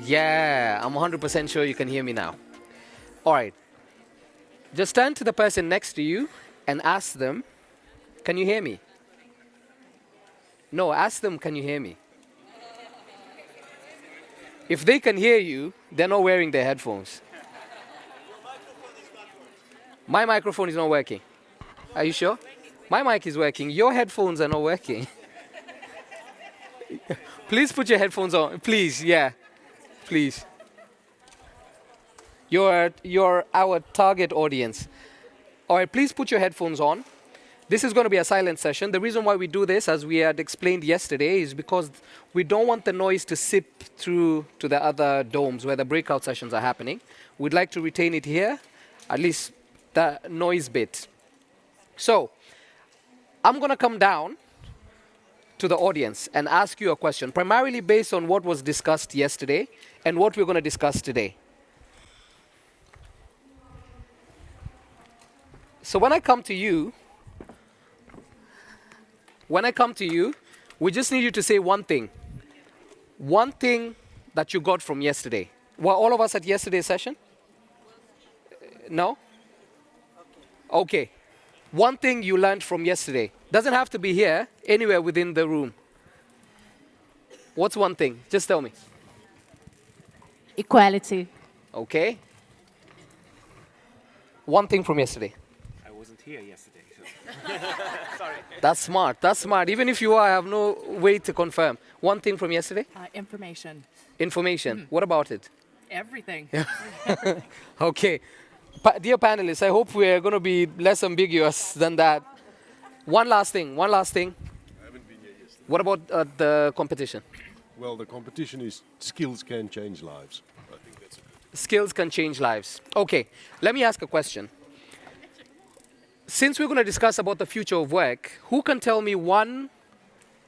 Yeah, I'm 100% sure you can hear me now. All right. Just turn to the person next to you and ask them, can you hear me? No, ask them, can you hear me? If they can hear you, they're not wearing their headphones. My microphone is not working. Are you sure? My mic is working. Your headphones are not working. Please put your headphones on. Please, yeah. Please. You're our target audience. All right, please put your headphones on. This is going to be a silent session. The reason why we do this, as we had explained yesterday, is because we don't want the noise to seep through to the other domes where the breakout sessions are happening. We'd like to retain it here, at least the noise bit. So, I'm going to come down to the audience and ask you a question, primarily based on what was discussed yesterday and what we're going to discuss today. So when I come to you, we just need you to say one thing. One thing that you got from yesterday. Were all of us at yesterday's session? No? Okay. One thing you learned from yesterday. Doesn't have to be here, anywhere within the room. What's one thing? Just tell me. Equality. Okay. One thing from yesterday. I wasn't here yesterday. So. Sorry. That's smart. That's smart. Even if you are, I have no way to confirm. One thing from yesterday? Information. Information. What about it? Everything. Okay. Dear panelists, I hope we're going to be less ambiguous than that. One last thing. I haven't been here yesterday. What about the competition? Well, the competition is skills can change lives. I think that's a good. Skills can change lives. Okay, let me ask a question. Since we're going to discuss about the future of work, who can tell me one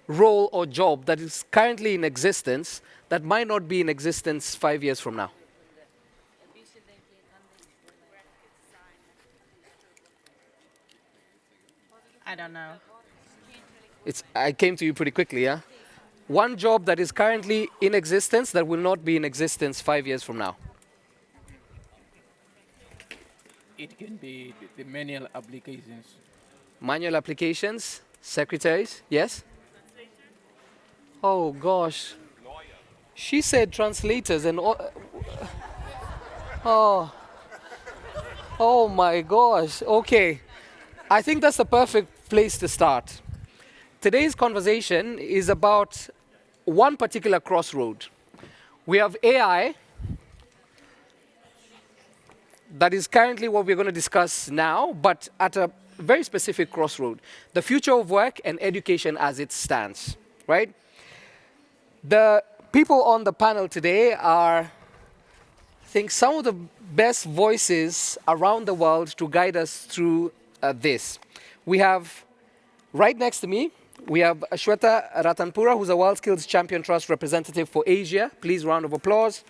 role or job that is currently in existence that might not be in existence 5 years from now? I don't know. I came to you pretty quickly, yeah? One job that is currently in existence that will not be in existence 5 years from now. It can be the manual applications. Manual applications, secretaries, yes? Oh gosh. She said translators and all. Oh my gosh. Okay. I think that's the perfect place to start. Today's conversation is about one particular crossroad. We have AI, that is currently what we're going to discuss now, but at a very specific crossroad. The future of work and education as it stands, right? The people on the panel today are, I think, some of the best voices around the world to guide us through this. We have, right next to me, we have Shweta Ratanpura, who's a WorldSkills Champion Trust representative for Asia. Please, round of applause.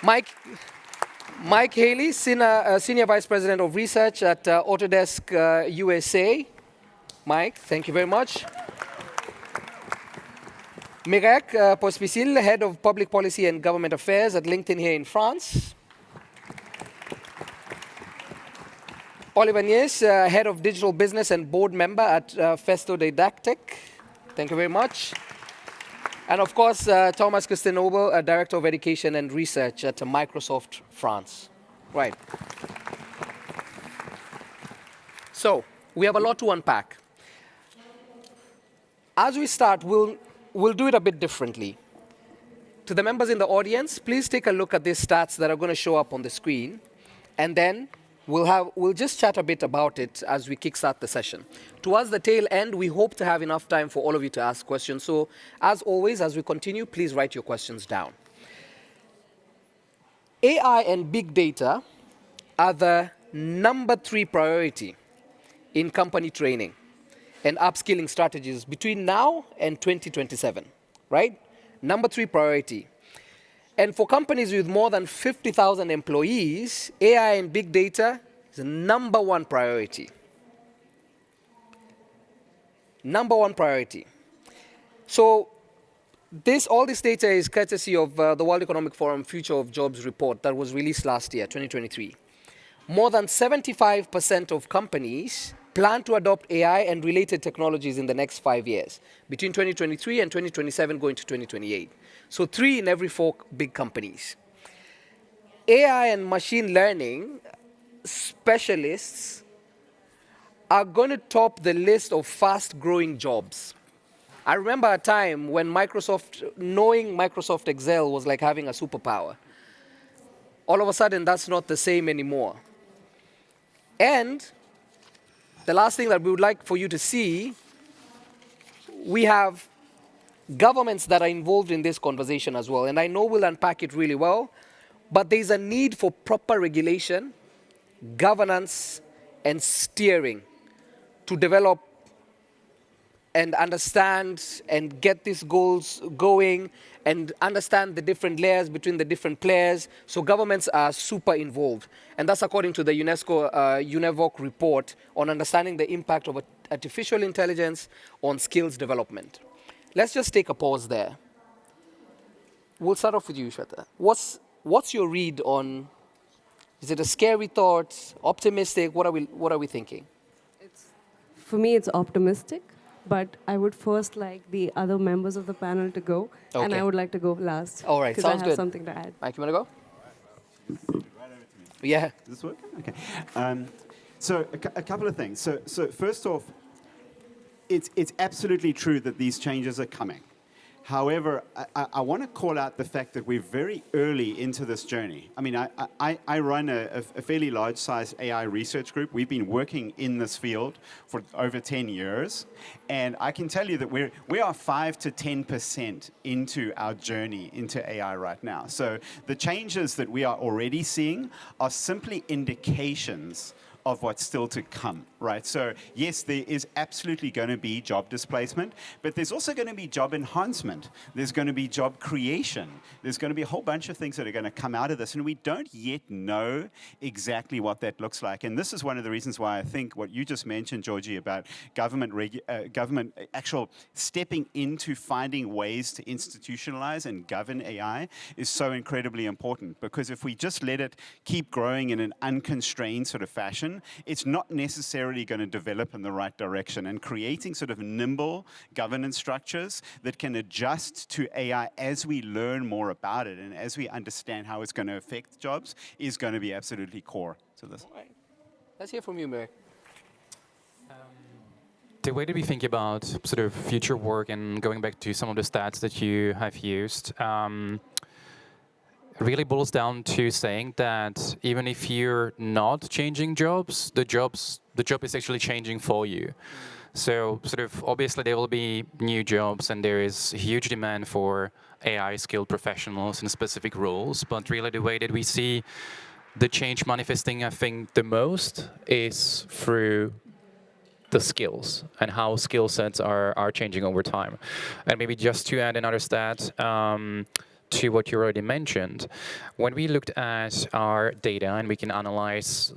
Mike Haley, Senior Vice President of Research at Autodesk USA. Mike, thank you very much. Mirek Pospisil, Head of Public Policy and Government Affairs at LinkedIn here in France. Oliver Nies, Head of Digital Business and Board Member at Festo Didactic. Thank you very much. And of course, Thomas Christenobel, Director of Education and Research at Microsoft France. Right. So, we have a lot to unpack. As we start, we'll do it a bit differently. To the members in the audience, please take a look at these stats that are going to show up on the screen, and then we'll just chat a bit about it as we kickstart the session. Towards the tail end, we hope to have enough time for all of you to ask questions. So, as always, as we continue, please write your questions down. AI and big data are the number 3 priority in company training and upskilling strategies between now and 2027, right? Number 3 priority. And for companies with more than 50,000 employees, AI and big data is the number 1 priority. Number 1 priority. So All this data is courtesy of the World Economic Forum Future of Jobs report that was released last year, 2023. More than 75% of companies plan to adopt AI and related technologies in the next 5 years, between 2023 and 2027 going to 2028. So 3 in every 4 big companies. AI and machine learning specialists are going to top the list of fast-growing jobs. I remember a time when knowing Microsoft Excel was like having a superpower. All of a sudden, that's not the same anymore. And the last thing that we would like for you to see, we have governments that are involved in this conversation as well. And I know we'll unpack it really well, but there's a need for proper regulation, governance, and steering to develop and understand and get these goals going and understand the different layers between the different players. So governments are super involved. And that's according to the UNESCO UNEVOC report on understanding the impact of artificial intelligence on skills development. Let's just take a pause there. We'll start off with you, Shweta. What's your read on, is it a scary thought, optimistic? What are we thinking? For me, it's optimistic, but I would first like the other members of the panel to go, and Okay. I would like to go last. All right, because I sounds have good. something to add. Mike, you want to go? Yeah. Does this work? Okay. So a couple of things. So first off, it's absolutely true that these changes are coming. However, I want to call out the fact that we're very early into this journey. I mean, I run a fairly large-sized AI research group. We've been working in this field for over 10 years. And I can tell you that we are 5 to 10% into our journey into AI right now. So the changes that we are already seeing are simply indications of what's still to come, right? So yes, there is absolutely going to be job displacement, but there's also going to be job enhancement. There's going to be job creation. There's going to be a whole bunch of things that are going to come out of this, and we don't yet know exactly what that looks like. And this is one of the reasons why I think what you just mentioned, Georgie, about government actual stepping into finding ways to institutionalize and govern AI is so incredibly important, because if we just let it keep growing in an unconstrained sort of fashion, it's not necessarily going to develop in the right direction. And creating sort of nimble governance structures that can adjust to AI as we learn more about it and as we understand how it's going to affect jobs is going to be absolutely core to this. All right. Let's hear from you, Mary. The way that we think about sort of future work, and going back to some of the stats that you have used, really boils down to saying that even if you're not changing jobs, the job is actually changing for you. So sort of obviously there will be new jobs, and there is huge demand for AI skilled professionals in specific roles. But really the way that we see the change manifesting, I think, the most is through the skills and how skill sets are changing over time. And maybe just to add another stat, to what you already mentioned, when we looked at our data and we can analyze,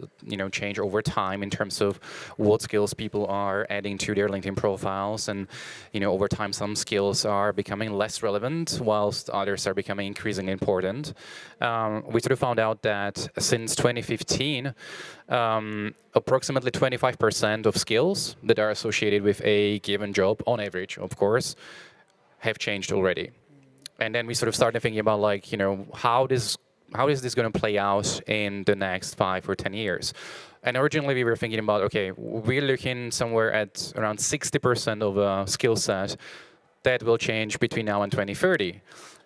change over time in terms of what skills people are adding to their LinkedIn profiles, and over time some skills are becoming less relevant whilst others are becoming increasingly important. We sort of found out that since 2015, approximately 25% of skills that are associated with a given job, on average, of course, have changed already. And then we sort of started thinking about, like, how is this going to play out in the next 5 or 10 years? And originally we were thinking about, okay, we're looking somewhere at around 60% of a skill set that will change between now and 2030.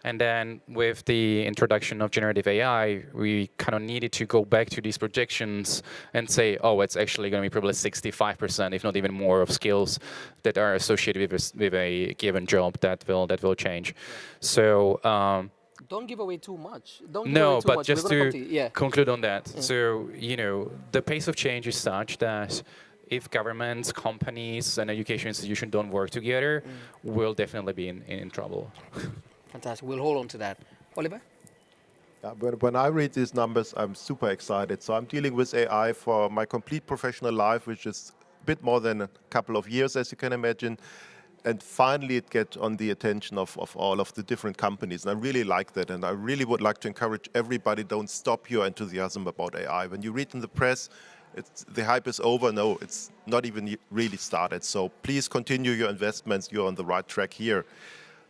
And then with the introduction of generative AI, we kind of needed to go back to these projections and say, oh, it's actually going to be probably 65%, if not even more, of skills that are associated with a given job that will change. So Don't give away too much. But just to yeah. conclude on that. Yeah. So, the pace of change is such that if governments, companies, and education institutions don't work together, we'll definitely be in trouble. Fantastic. We'll hold on to that. Oliver? Yeah, when I read these numbers, I'm super excited. So I'm dealing with AI for my complete professional life, which is a bit more than a couple of years, as you can imagine. And finally, it gets on the attention of all of the different companies. And I really like that. And I really would like to encourage everybody, don't stop your enthusiasm about AI. When you read in the press, the hype is over. No, it's not even really started. So please continue your investments. You're on the right track here.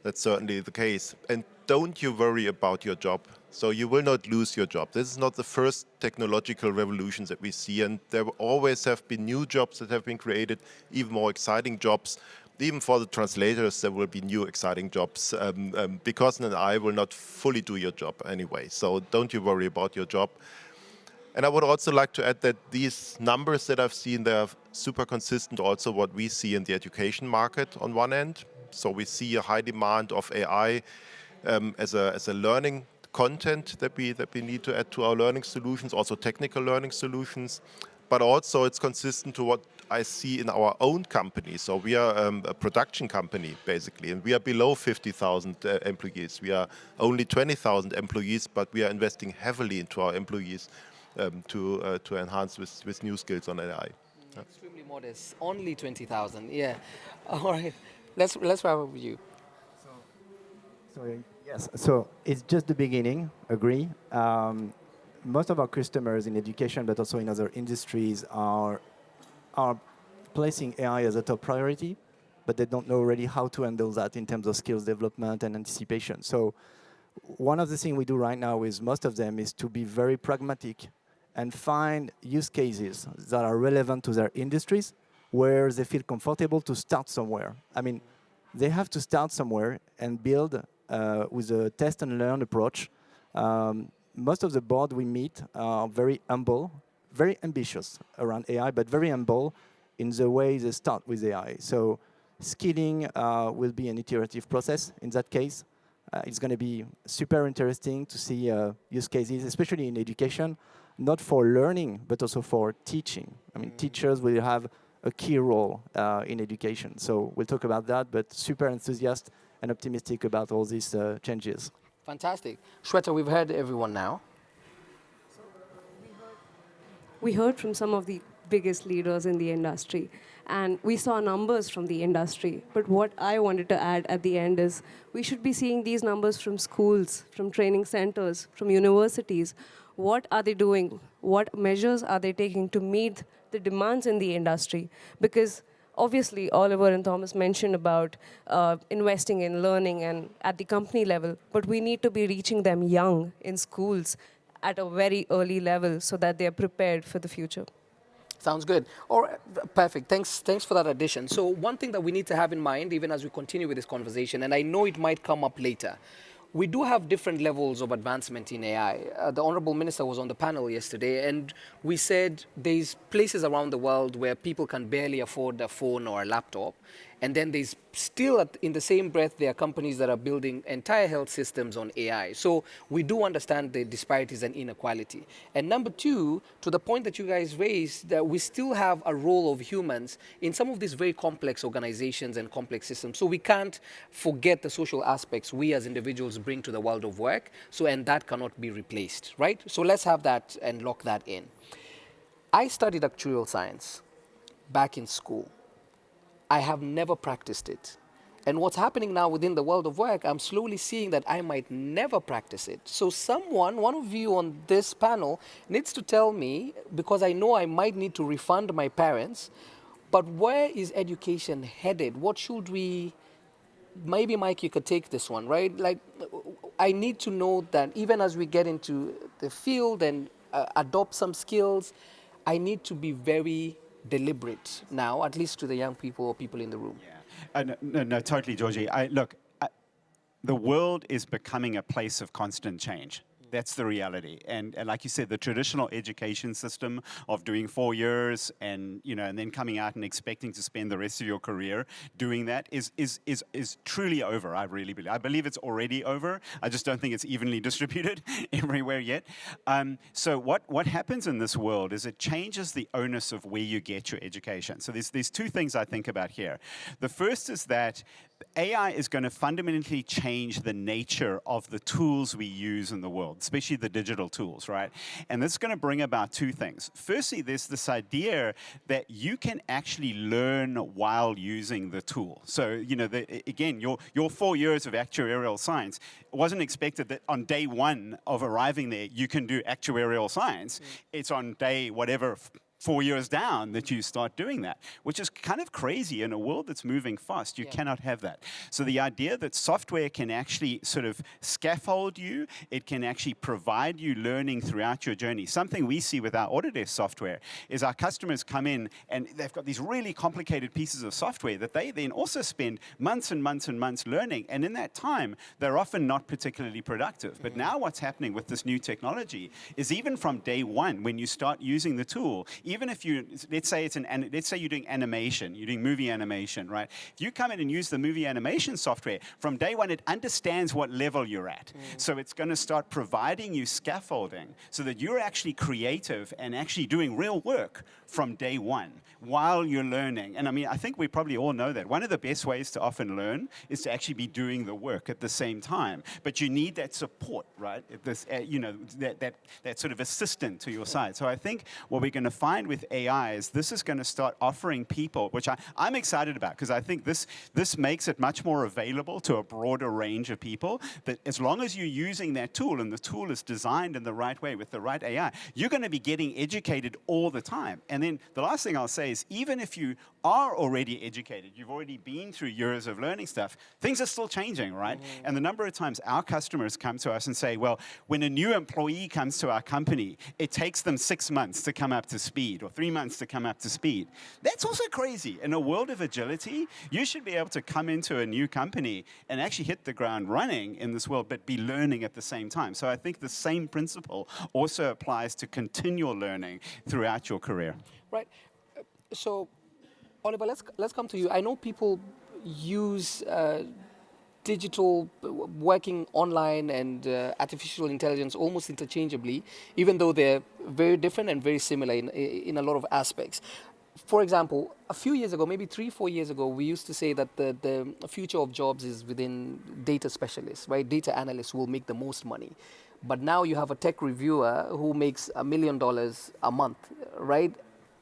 That's certainly the case. And don't you worry about your job. So you will not lose your job. This is not the first technological revolutions that we see. And there will always have been new jobs that have been created, even more exciting jobs. Even for the translators, there will be new exciting jobs because an AI will not fully do your job anyway. So don't you worry about your job. And I would also like to add that these numbers that I've seen, they are super consistent also what we see in the education market on one end. So we see a high demand of AI as a learning content that we need to add to our learning solutions, also technical learning solutions. But also it's consistent to what I see in our own company. So we are a production company, basically, and we are below 50,000 employees. We are only 20,000 employees, but we are investing heavily into our employees to enhance with new skills on AI. Extremely modest, only 20,000. Yeah. All right. Let's wrap up with you. Yes, so it's just the beginning, agree. Most of our customers in education, but also in other industries, are placing AI as a top priority, but they don't know really how to handle that in terms of skills development and anticipation. So one of the things we do right now with most of them is to be very pragmatic and find use cases that are relevant to their industries where they feel comfortable to start somewhere. I mean, they have to start somewhere and build with a test and learn approach. Most of the board we meet are very humble, very ambitious around AI, but very humble in the way they start with AI. So skilling will be an iterative process in that case. It's going to be super interesting to see use cases, especially in education, not for learning, but also for teaching. I mean, teachers will have a key role in education. So we'll talk about that, but super enthusiastic and optimistic about all these changes. Fantastic. Shweta, we've heard everyone now. We heard from some of the biggest leaders in the industry, and we saw numbers from the industry. But what I wanted to add at the end is we should be seeing these numbers from schools, from training centers, from universities. What are they doing? What measures are they taking to meet the demands in the industry? Because obviously, Oliver and Thomas mentioned about investing in learning and at the company level, but we need to be reaching them young in schools at a very early level so that they're prepared for the future. Sounds good. All right, perfect. Thanks for that addition. So one thing that we need to have in mind, even as we continue with this conversation, and I know it might come up later, we do have different levels of advancement in AI. The Honorable Minister was on the panel yesterday, and we said there's places around the world where people can barely afford a phone or a laptop. And then there's still, in the same breath, there are companies that are building entire health systems on AI. So we do understand the disparities and inequality. And number two, to the point that you guys raised, that we still have a role of humans in some of these very complex organizations and complex systems. So we can't forget the social aspects we as individuals bring to the world of work. So, and that cannot be replaced, right? So let's have that and lock that in. I studied actuarial science back in school. I have never practiced it. And what's happening now within the world of work, I'm slowly seeing that I might never practice it. So someone, one of you on this panel, needs to tell me, because I know I might need to refund my parents, but where is education headed? What should we, maybe Mike, you could take this one, right? Like, I need to know that even as we get into the field and adopt some skills, I need to be very deliberate now, at least to the young people or people in the room. Yeah. No, totally, Georgie. Look, the world is becoming a place of constant change. That's the reality. And like you said, the traditional education system of doing 4 years and then coming out and expecting to spend the rest of your career doing that is truly over, I really believe. I believe it's already over. I just don't think it's evenly distributed everywhere yet. So what happens in this world is it changes the onus of where you get your education. So there's two things I think about here. The first is that AI is going to fundamentally change the nature of the tools we use in the world, especially the digital tools, right? And this is going to bring about two things. Firstly, there's this idea that you can actually learn while using the tool. So, you know, again, your 4 years of actuarial science, it wasn't expected that on day one of arriving there, you can do actuarial science. It's on day whatever, 4 years down that you start doing that, which is kind of crazy in a world that's moving fast. You cannot have that. So the idea that software can actually sort of scaffold you, it can actually provide you learning throughout your journey. Something we see with our Autodesk software is our customers come in and they've got these really complicated pieces of software that they then also spend months and months and months learning. And in that time, they're often not particularly productive. But now what's happening with this new technology is even from day one, when you start using the tool, even if you, let's say you're doing animation, you're doing movie animation, right? If you come in and use the movie animation software, from day one it understands what level you're at. So it's going to start providing you scaffolding so that you're actually creative and actually doing real work from day one while you're learning. And I mean, I think we probably all know that. One of the best ways to often learn is to actually be doing the work at the same time. But you need that support, right? This, you know, that sort of assistant to your side. So I think what we're going to find with AI is this is going to start offering people, which I'm excited about, because I think this makes it much more available to a broader range of people, that as long as you're using that tool and the tool is designed in the right way with the right AI, you're going to be getting educated all the time. And then the last thing I'll say is, even if you are already educated, you've already been through years of learning stuff, things are still changing, right? And the number of times our customers come to us and say, well, when a new employee comes to our company, it takes them 6 months to come up to speed, or 3 months to come up to speed. That's also crazy. In a world of agility, you should be able to come into a new company and actually hit the ground running in this world, but be learning at the same time. So I think the same principle also applies to continual learning throughout your career. Right. So, Oliver, let's come to you. I know people use digital working online and artificial intelligence almost interchangeably, even though they're very different and very similar in a lot of aspects. For example, a few years ago, maybe 3-4 years ago, we used to say that the future of jobs is within data specialists, right? Data analysts will make the most money. But now you have a tech reviewer who makes $1 million a month, right?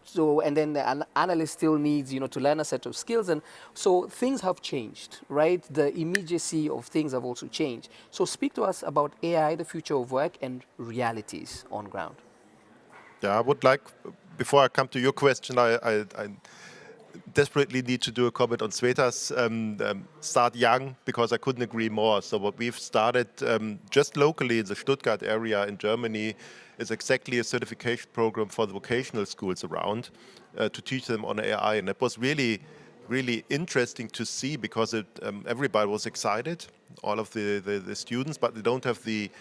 So, and then an analyst still needs, you know, to learn a set of skills. And so things have changed, right? The immediacy of things have also changed. So speak to us about AI, the future of work, and realities on ground. Yeah, I would like, before I come to your question, I desperately need to do a comment on Sweta's start young, because I couldn't agree more. So what we've started just locally in the Stuttgart area in Germany is exactly a certification program for the vocational schools around to teach them on AI. And it was really, really interesting to see, because everybody was excited, all of the students, but they don't have the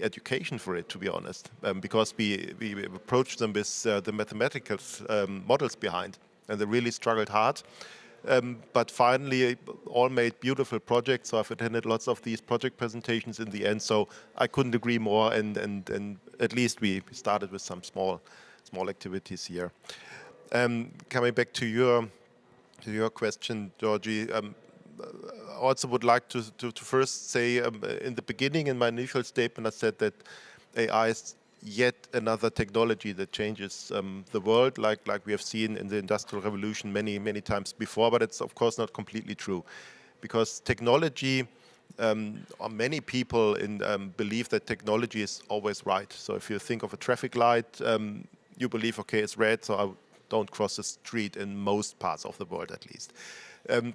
education for it, to be honest, because we approached them with the mathematical models behind, and they really struggled hard. But finally, all made beautiful projects. So I've attended lots of these project presentations in the end. So I couldn't agree more. And at least we started with some small activities here. Coming back to your question, Georgie. I also would like to first say, in the beginning, in my initial statement, I said that AI is yet another technology that changes the world, like we have seen in the Industrial Revolution many times before. But it's of course not completely true, because technology, or many people believe that technology is always right. So if you think of a traffic light, you believe, okay, it's red, so I don't cross the street in most parts of the world, at least.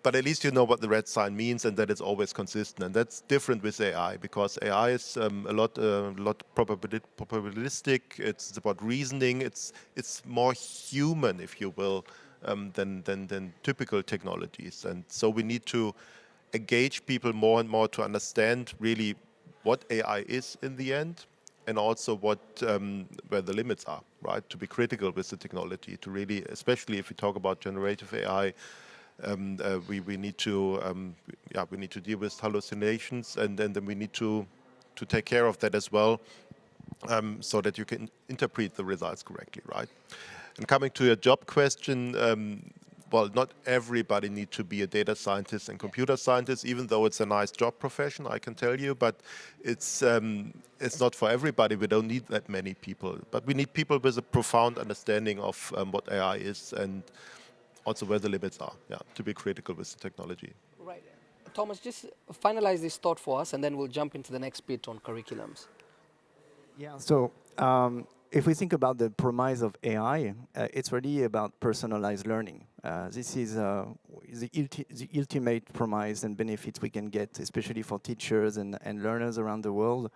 But at least you know what the red sign means, and that it's always consistent. And that's different with AI, because AI is a lot probabilistic. It's about reasoning. It's more human, if you will, than typical technologies. And so we need to engage people more and more to understand really what AI is in the end, and also where the limits are, right? To be critical with the technology, to really, especially if we talk about generative AI. We need to deal with hallucinations, and then we need to take care of that as well, so that you can interpret the results correctly, right? And coming to your job question, well, not everybody needs to be a data scientist and computer scientist, even though it's a nice job profession, I can tell you. But it's not for everybody. We don't need that many people. But we need people with a profound understanding of what AI is and also where the limits are, yeah, to be critical with the technology. Right. Thomas, just finalize this thought for us, and then we'll jump into the next bit on curriculums. Yeah. So if we think about the promise of AI, it's really about personalized learning. This is the ultimate promise and benefits we can get, especially for teachers and learners around the world.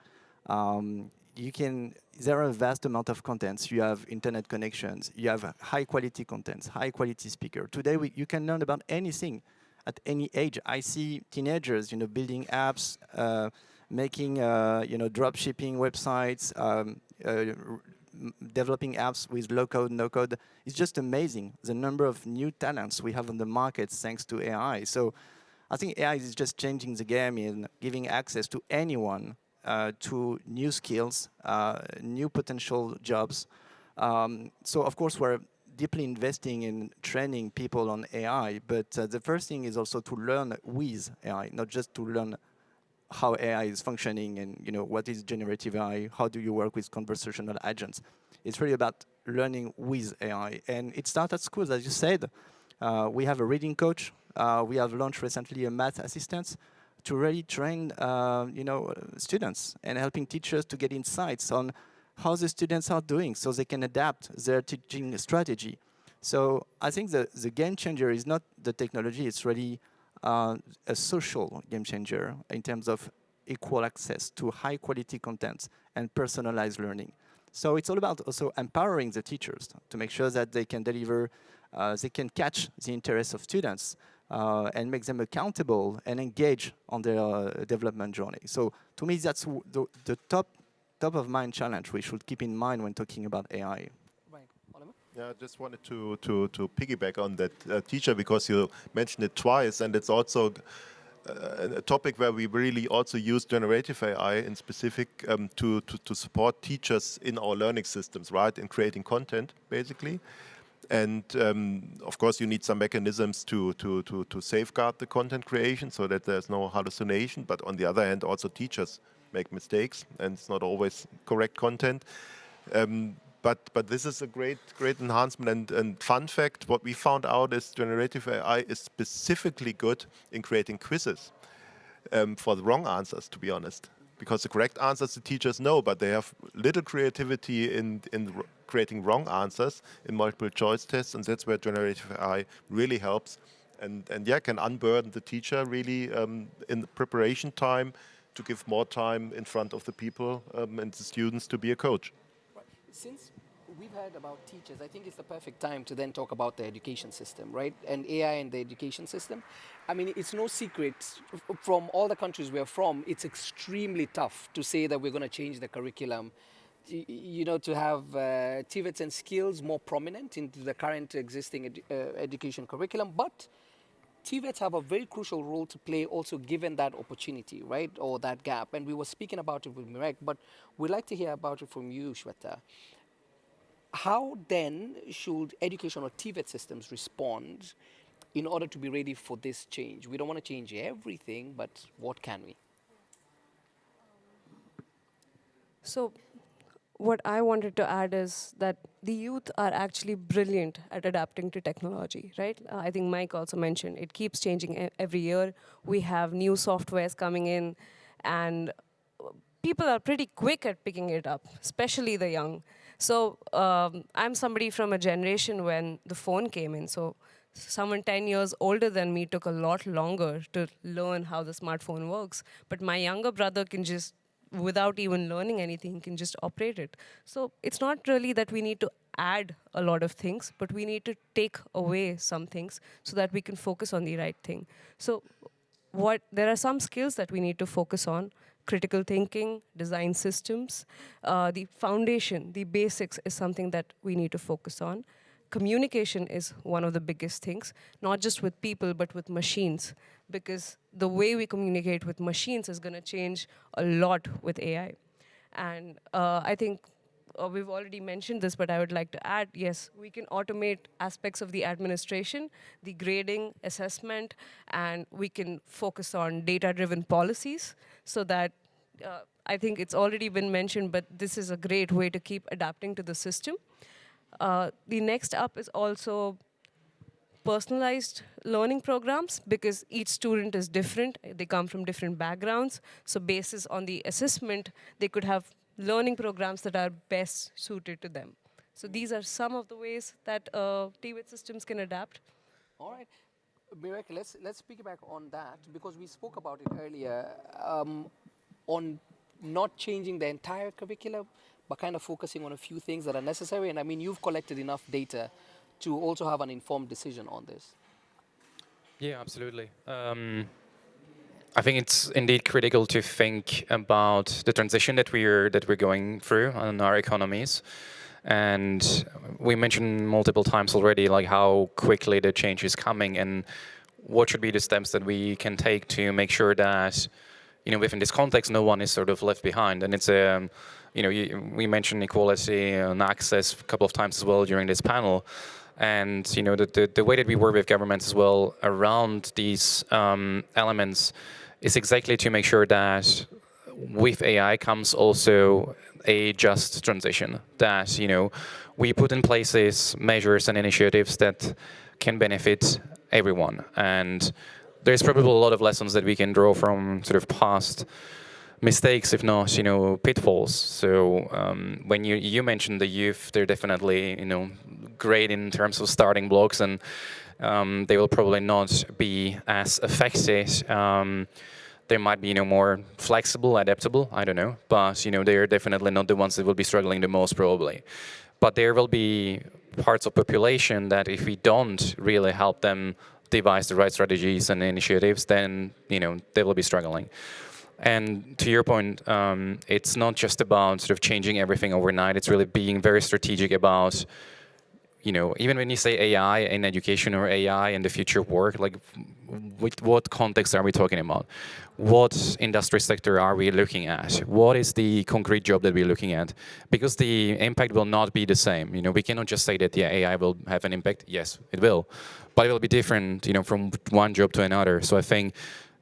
There are a vast amount of contents. You have internet connections. You have high quality contents, high quality speaker. Today, you can learn about anything at any age. I see teenagers, building apps, making, drop shipping websites, developing apps with low code, no code. It's just amazing the number of new talents we have on the market thanks to AI. So I think AI is just changing the game in giving access to anyone to new skills, new potential jobs. So of course we're deeply investing in training people on AI, but the first thing is also to learn with AI, not just to learn how AI is functioning and what is generative AI, how do you work with conversational agents. It's really about learning with AI. And it starts at schools, as you said. We have a reading coach. We have launched recently a math assistant to really train students and helping teachers to get insights on how the students are doing so they can adapt their teaching strategy. So I think the game changer is not the technology, it's really a social game changer in terms of equal access to high quality content and personalized learning. So it's all about also empowering the teachers to make sure that they can deliver, they can catch the interests of students and make them accountable and engage on their development journey. So to me, that's the top of mind challenge we should keep in mind when talking about AI. Right. Oliver? Yeah, I just wanted to piggyback on that teacher, because you mentioned it twice, and it's also a topic where we really also use generative AI in specific to support teachers in our learning systems, right, in creating content, basically. And of course, you need some mechanisms to safeguard the content creation so that there's no hallucination. But on the other hand, also teachers make mistakes, and it's not always correct content. But this is a great enhancement. And fun fact, what we found out is generative AI is specifically good in creating quizzes for the wrong answers, to be honest. Because the correct answers the teachers know, but they have little creativity in creating wrong answers in multiple choice tests, and that's where generative AI really helps. And yeah, can unburden the teacher really in the preparation time to give more time in front of the people and the students to be a coach. Right. Since we've heard about teachers, I think it's the perfect time to then talk about the education system, right? And AI and the education system. I mean, it's no secret from all the countries we're from, it's extremely tough to say that we're going to change the curriculum, to have TVETs and skills more prominent into the current existing education curriculum. But TVETs have a very crucial role to play also given that opportunity, right, or that gap. And we were speaking about it with Mirek, but we'd like to hear about it from you, Shweta. How then should education or TVET systems respond in order to be ready for this change? We don't want to change everything, but what can we? So what I wanted to add is that the youth are actually brilliant at adapting to technology, right? I think Mike also mentioned it keeps changing every year. We have new softwares coming in, and people are pretty quick at picking it up, especially the young. So I'm somebody from a generation when the phone came in. So someone 10 years older than me took a lot longer to learn how the smartphone works. But my younger brother can just, without even learning anything, can just operate it. So it's not really that we need to add a lot of things, but we need to take away some things so that we can focus on the right thing. So there are some skills that we need to focus on. Critical thinking, design systems, the foundation, the basics is something that we need to focus on. Communication is one of the biggest things, not just with people, but with machines, because the way we communicate with machines is going to change a lot with AI. And I think we've already mentioned this, but I would like to add, yes, we can automate aspects of the administration, the grading, assessment, and we can focus on data-driven policies so that I think it's already been mentioned, but this is a great way to keep adapting to the system. The next up is also personalized learning programs, because each student is different. They come from different backgrounds. So basis on the assessment, they could have learning programs that are best suited to them. So these are some of the ways that TVET systems can adapt. All right. Mirek, let's piggyback on that, because we spoke about it earlier, on not changing the entire curriculum, but kind of focusing on a few things that are necessary. And I mean, you've collected enough data to also have an informed decision on this. Yeah, absolutely. I think it's indeed critical to think about the transition that we're going through on our economies. And we mentioned multiple times already, like how quickly the change is coming, and what should be the steps that we can take to make sure that, within this context, no one is sort of left behind. And it's we mentioned equality and access a couple of times as well during this panel. And the way that we work with governments as well around these elements is exactly to make sure that with AI comes also a just transition, that we put in places measures and initiatives that can benefit everyone. And there's probably a lot of lessons that we can draw from sort of past mistakes, if not pitfalls. So when you mentioned the youth, they're definitely great in terms of starting blocks, and they will probably not be as affected. They might be more flexible, adaptable, I don't know, but they're definitely not the ones that will be struggling the most probably. But there will be parts of population that if we don't really help them devise the right strategies and initiatives, then they will be struggling. And to your point, it's not just about sort of changing everything overnight. It's really being very strategic about, even when you say AI in education or AI in the future of work, like with what context are we talking about? What industry sector are we looking at? What is the concrete job that we're looking at? Because the impact will not be the same. We cannot just say that, yeah, AI will have an impact. Yes, it will. But it will be different, from one job to another. So I think,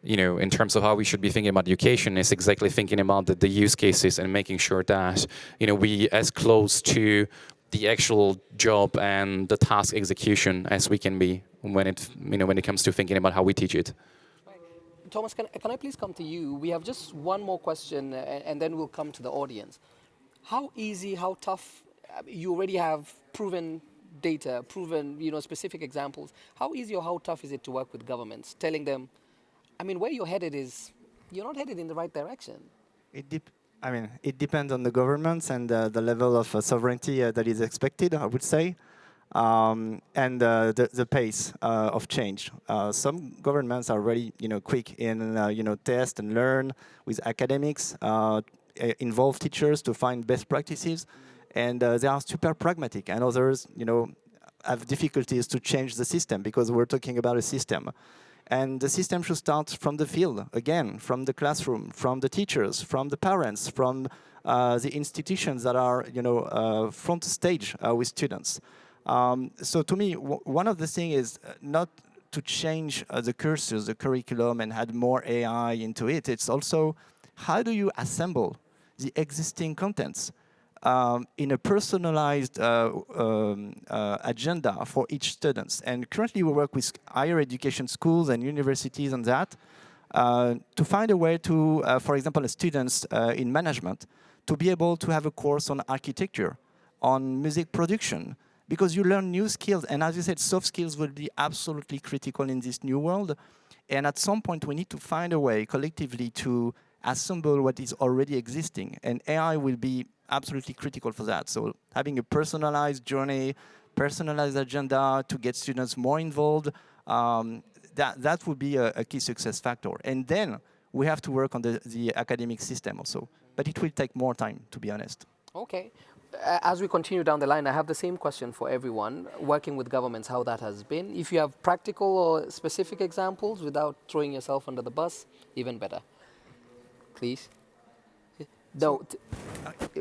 in terms of how we should be thinking about education, is exactly thinking about the use cases and making sure that, we as close to the actual job and the task execution as we can be when it comes to thinking about how we teach it. Thomas, can I please come to you? We have just one more question, and then we'll come to the audience. How easy, how tough, you already have proven data, proven specific examples. How easy or how tough is it to work with governments, telling them, where you're headed is, you're not headed in the right direction? It depends on the governments and the level of sovereignty that is expected, I would say, and the pace of change. Some governments are really, quick in, test and learn with academics, involve teachers to find best practices, and they are super pragmatic. And others, have difficulties to change the system because we're talking about a system. And the system should start from the field, again, from the classroom, from the teachers, from the parents, from the institutions that are, front stage with students. So to me, one of the things is not to change the courses, the curriculum, and add more AI into it. It's also how do you assemble the existing contents in a personalized agenda for each student. And currently we work with higher education schools and universities on that to find a way to, for example, students in management, to be able to have a course on architecture, on music production, because you learn new skills. And as you said, soft skills will be absolutely critical in this new world. And at some point, we need to find a way collectively to assemble what is already existing. And AI will be absolutely critical for that. So having a personalized journey, personalized agenda to get students more involved, that would be a key success factor. And then we have to work on the academic system also. But it will take more time, to be honest. Okay. As we continue down the line, I have the same question for everyone, working with governments, how that has been. If you have practical or specific examples without throwing yourself under the bus, even better. Please. No.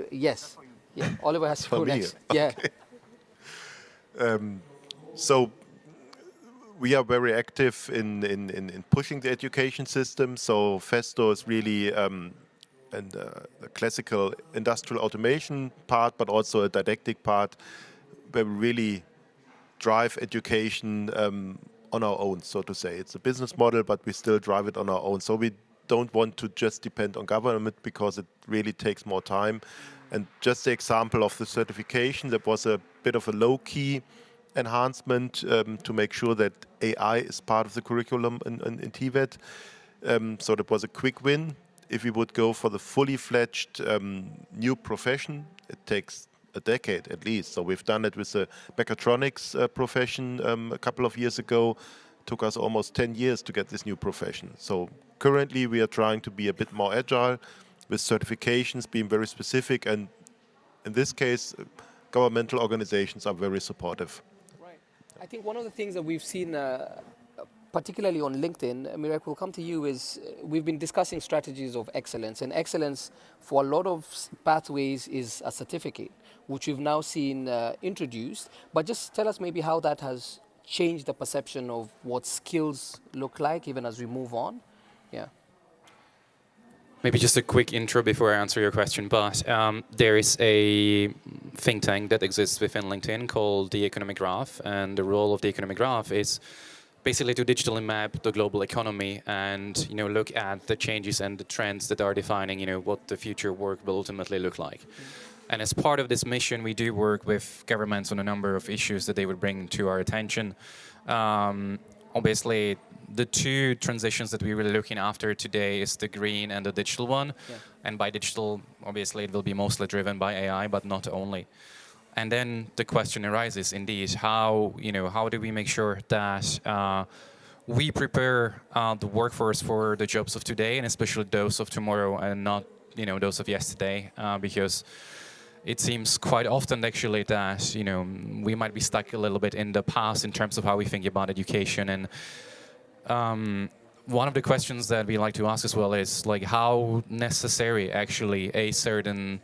Yes. Yeah, Oliver has to For go me, next. Yeah. So we are very active in pushing the education system. So Festo is really a classical industrial automation part, but also a didactic part where we really drive education on our own, so to say. It's a business model, but we still drive it on our own. So we don't want to just depend on government because it really takes more time. And just the example of the certification, that was a bit of a low-key enhancement to make sure that AI is part of the curriculum in TVET. So that was a quick win. If we would go for the fully fledged new profession, it takes a decade at least. So we've done it with the mechatronics profession a couple of years ago. Took us almost 10 years to get this new profession. So currently we are trying to be a bit more agile with certifications being very specific, and in this case, governmental organizations are very supportive. Right. I think one of the things that we've seen, particularly on LinkedIn, Mirek, will come to you, is we've been discussing strategies of excellence. And excellence for a lot of pathways is a certificate, which we've now seen introduced. But just tell us maybe how that has changed the perception of what skills look like, even as we move on. Yeah. Maybe just a quick intro before I answer your question, but there is a think tank that exists within LinkedIn called the Economic Graph, and the role of the Economic Graph is basically to digitally map the global economy and look at the changes and the trends that are defining what the future work will ultimately look like. And as part of this mission, we do work with governments on a number of issues that they would bring to our attention. Obviously, the two transitions that we're really looking after today is the green and the digital one. Yeah. And by digital, obviously, it will be mostly driven by AI, but not only. And then the question arises, indeed, how do we make sure that we prepare the workforce for the jobs of today, and especially those of tomorrow, and not those of yesterday, because it seems quite often actually that we might be stuck a little bit in the past in terms of how we think about education. And one of the questions that we like to ask as well is like how necessary actually a certain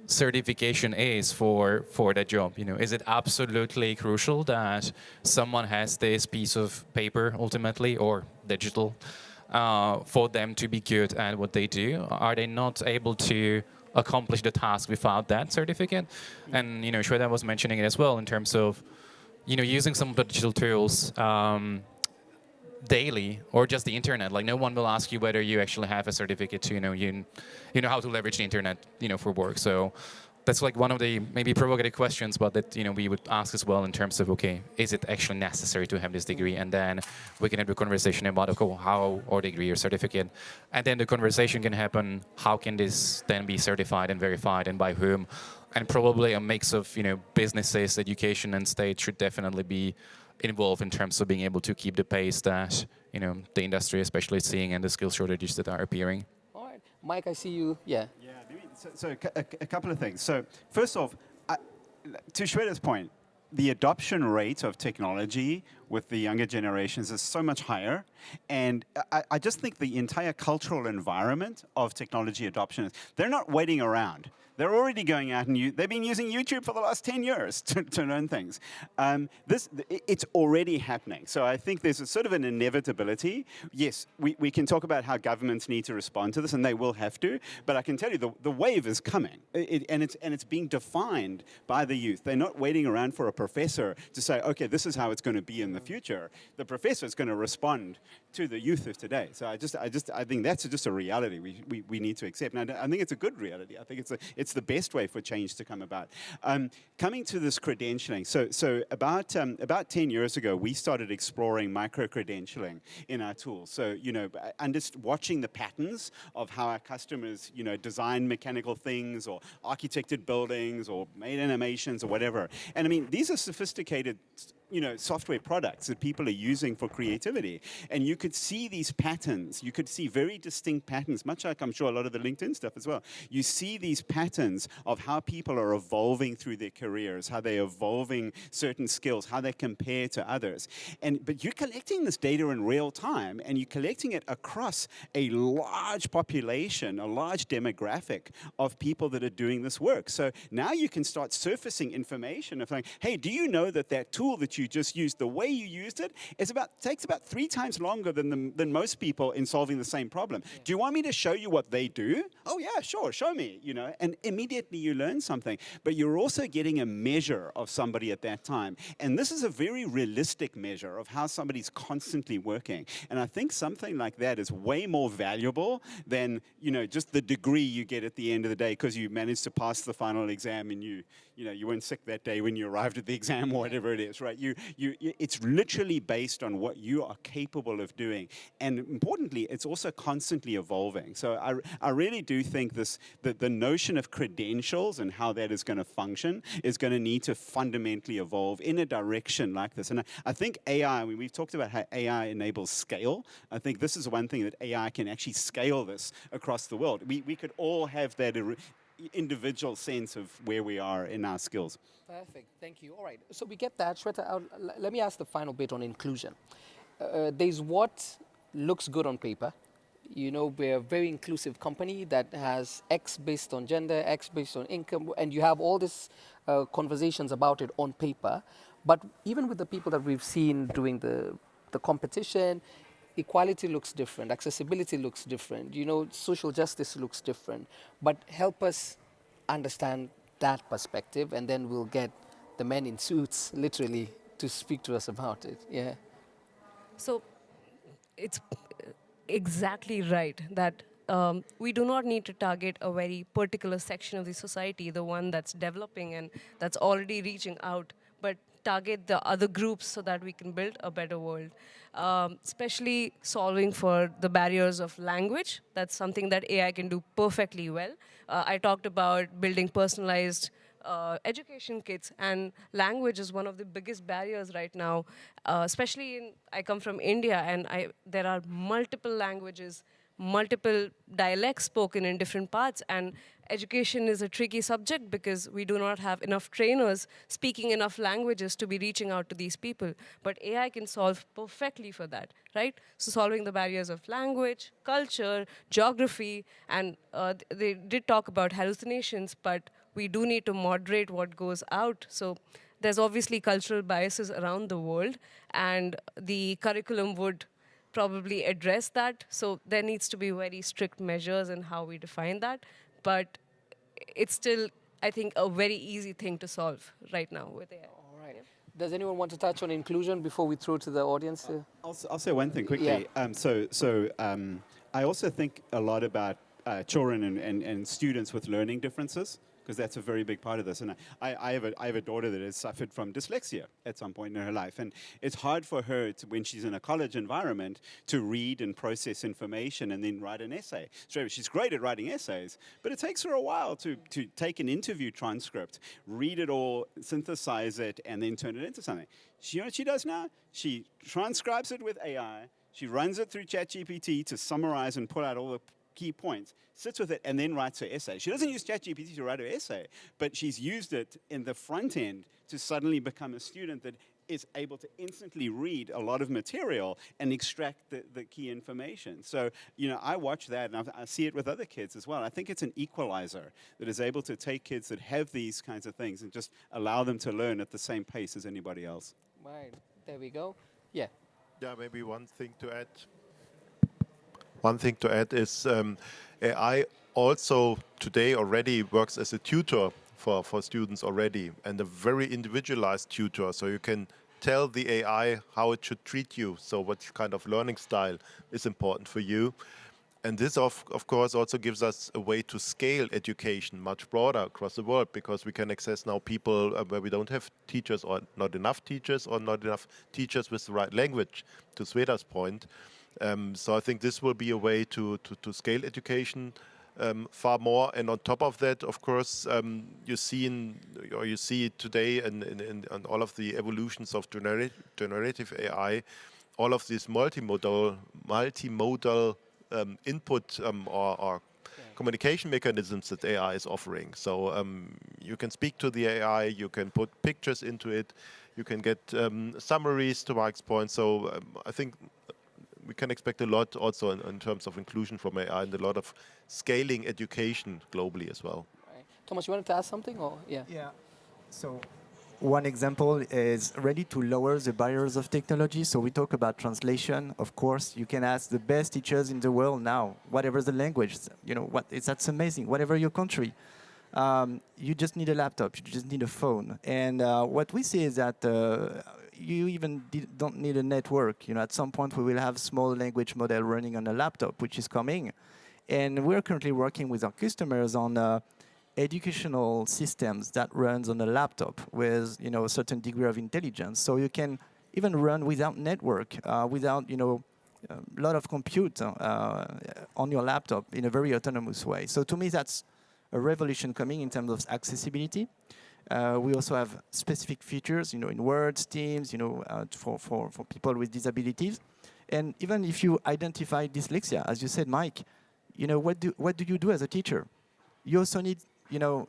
certification is for that job. Is it absolutely crucial that someone has this piece of paper ultimately, or digital, for them to be good at what they do? Are they not able to accomplish the task without that certificate? And Shweta was mentioning it as well in terms of using some of the digital tools daily, or just the internet. Like, no one will ask you whether you actually have a certificate to you know how to leverage the internet for work. So that's like one of the maybe provocative questions, but that we would ask as well in terms of, okay, is it actually necessary to have this degree? And then we can have a conversation about, okay, how, or degree or certificate, and then the conversation can happen, how can this then be certified and verified, and by whom? And probably a mix of businesses, education, and state should definitely be involved in terms of being able to keep the pace that the industry especially is seeing, and the skill shortages that are appearing. All right. Mike, I see you. Yeah. Yeah, so a couple of things. So first off, to Shweta's point, the adoption rate of technology with the younger generations is so much higher. And I just think the entire cultural environment of technology adoption, they're not waiting around. They're already going out and they've been using YouTube for the last 10 years to learn things. It's already happening. So I think there's a sort of an inevitability. Yes, we can talk about how governments need to respond to this, and they will have to. But I can tell you the wave is coming, and it's being defined by the youth. They're not waiting around for a professor to say, okay, this is how it's going to be in the future. The professor is going to respond to the youth of today. So I think that's just a reality we need to accept. And I think it's a good reality. I think it's the best way for change to come about. Coming to this credentialing, so about 10 years ago, we started exploring micro-credentialing in our tools. So, and just watching the patterns of how our customers, design mechanical things, or architected buildings, or made animations, or whatever. And I mean, these are sophisticated software products that people are using for creativity. And you could see these patterns. You could see very distinct patterns, much like I'm sure a lot of the LinkedIn stuff as well. You see these patterns of how people are evolving through their careers, how they're evolving certain skills, how they compare to others. But you're collecting this data in real time, and you're collecting it across a large population, a large demographic of people that are doing this work. So now you can start surfacing information of like, hey, do you know that tool that you just used, the way you used it, takes about 3 times longer than most people in solving the same problem. Yeah. Do you want me to show you what they do? Oh yeah, sure, show me, and immediately you learn something. But you're also getting a measure of somebody at that time. And this is a very realistic measure of how somebody's constantly working. And I think something like that is way more valuable than, just the degree you get at the end of the day because you managed to pass the final exam and you weren't sick that day when you arrived at the exam or whatever it is, right? It's literally based on what you are capable of doing. And importantly, it's also constantly evolving. So I really do think that the notion of credentials and how that is going to function is going to need to fundamentally evolve in a direction like this. And I think AI, we've talked about how AI enables scale. I think this is one thing that AI can actually scale this across the world. We could all have that individual sense of where we are in our skills. Perfect, thank you. All right, so we get that. Shweta, let me ask the final bit on inclusion. There's what looks good on paper. We're a very inclusive company that has X based on gender, X based on income, and you have all these conversations about it on paper. But even with the people that we've seen doing the competition, equality looks different, accessibility looks different, social justice looks different. But help us understand that perspective, and then we'll get the men in suits, literally, to speak to us about it. Yeah. So it's exactly right that we do not need to target a very particular section of the society, the one that's developing and that's already reaching out, but target the other groups so that we can build a better world. Especially solving for the barriers of language. That's something that AI can do perfectly well. I talked about building personalized education kits, and language is one of the biggest barriers right now, especially I come from India, and there are multiple languages, multiple dialects spoken in different parts, and education is a tricky subject because we do not have enough trainers speaking enough languages to be reaching out to these people. But AI can solve perfectly for that, right? So solving the barriers of language, culture, geography, and they did talk about hallucinations, but we do need to moderate what goes out. So there's obviously cultural biases around the world, and the curriculum would probably address that. So there needs to be very strict measures in how we define that. But it's still, I think, a very easy thing to solve right now with AI. All right. Does anyone want to touch on inclusion before we throw to the audience? I'll say one thing quickly. Yeah. I also think a lot about children and students with learning differences, because that's a very big part of this. And I have a daughter that has suffered from dyslexia at some point in her life. And it's hard for her, when she's in a college environment, to read and process information and then write an essay. So she's great at writing essays, but it takes her a while to take an interview transcript, read it all, synthesize it, and then turn it into something. You know what she does now? She transcribes it with AI. She runs it through ChatGPT to summarize and pull out all the key points, sits with it, and then writes her essay. She doesn't use ChatGPT to write her essay, but she's used it in the front end to suddenly become a student that is able to instantly read a lot of material and extract the key information. So, I watch that, and I see it with other kids as well. I think it's an equalizer that is able to take kids that have these kinds of things and just allow them to learn at the same pace as anybody else. Right, there we go. Yeah. Yeah, maybe one thing to add. One thing to add is AI also today already works as a tutor for students already, and a very individualized tutor. So you can tell the AI how it should treat you, so what kind of learning style is important for you. And this, of course, also gives us a way to scale education much broader across the world, because we can access now people where we don't have teachers, or not enough teachers with the right language, to Sweta's point. So I think this will be a way to scale education far more. And on top of that, of course, you see it today in all of the evolutions of generative AI, all of these multimodal input or communication mechanisms that AI is offering. So you can speak to the AI, you can put pictures into it, you can get summaries, to Mike's point. So I think we can expect a lot also in terms of inclusion from AI and a lot of scaling education globally as well. Right. Thomas, you wanted to ask something? Or yeah. Yeah. So one example is ready to lower the barriers of technology. So we talk about translation. Of course, you can ask the best teachers in the world now, whatever the language. You know what? That's amazing. Whatever your country, you just need a laptop. You just need a phone. And what we see is that you even don't need a network. You know, at some point we will have small language model running on a laptop, which is coming. And we're currently working with our customers on educational systems that runs on a laptop with a certain degree of intelligence. So you can even run without network, without a lot of compute on your laptop in a very autonomous way. So to me, that's a revolution coming in terms of accessibility. We also have specific features, in words, Teams, for people with disabilities. And even if you identify dyslexia, as you said, Mike, what do you do as a teacher? You also need